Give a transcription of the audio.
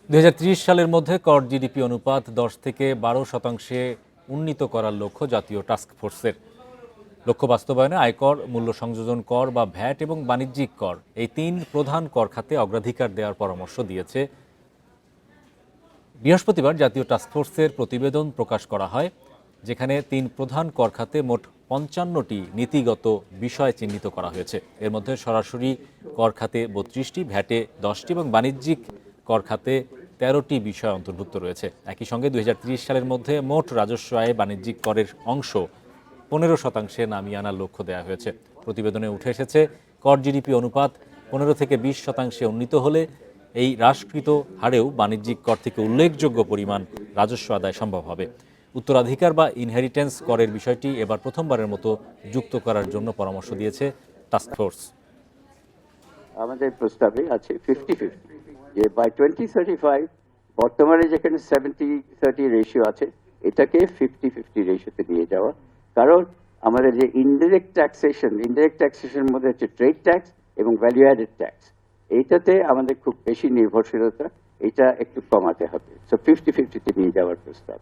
২০৩০ সালের মধ্যে কর জিডিপি অনুপাত ১০ থেকে ১২% উন্নীত করার লক্ষ্য জাতীয় টাস্কফোর্সের। লক্ষ্য বাস্তবায়নে আয়কর, মূল্য সংযোজন কর বা ভ্যাট এবং বাণিজ্যিক কর এই তিন প্রধান কর খাতে অগ্রাধিকার দেওয়ার পরামর্শ দিয়েছে। বৃহস্পতিবার জাতীয় টাস্কফোর্সের প্রতিবেদন প্রকাশ করা হয়, যেখানে তিন প্রধান কর খাতে মোট ৫৫টি নীতিগত বিষয় চিহ্নিত করা হয়েছে। এর মধ্যে সরাসরি কর খাতে ৩২টি, ভ্যাটে 10টি এবং বাণিজ্যিক কর খাতে ১৩টি বিষয় অন্তর্ভুক্ত রয়েছে। একই সঙ্গে ২০৩০ সালের মধ্যে মোট রাজস্ব আয়ে বাণিজ্যিক করের অংশ ১৫% নামিয়ে আনার লক্ষ্য দেওয়া হয়েছে। প্রতিবেদনে উঠে এসেছে, কর জিডিপি অনুপাত ১৫ থেকে ২০% উন্নীত হলে এই হ্রাসকৃত হারেও বাণিজ্যিক কর থেকে উল্লেখযোগ্য পরিমাণ রাজস্ব আদায় সম্ভব হবে। উত্তরাধিকার বা ইনহেরিটেন্স করের বিষয়টি এবার প্রথমবারের মতো যুক্ত করার জন্য পরামর্শ দিয়েছে টাস্কফোর্স। আমাদের প্রস্তাবে আছে 50-50, যে বাই 2035 বর্তমানে যেখানে 70-30 রেশিও আছে, এটাকে 50-50 রেশিওতে নিয়ে যাওয়া। কারণ আমাদের যে ইনডিরেক্ট ট্যাক্সেশনের মধ্যে হচ্ছে ট্রেড ট্যাক্স এবং ভ্যালু অ্যাডেড ট্যাক্স, এইটাতে আমাদের খুব বেশি নির্ভরশীলতা, এটা একটু কমাতে হবে। সো 50-50-তে নিয়ে যাওয়ার প্রস্তাব।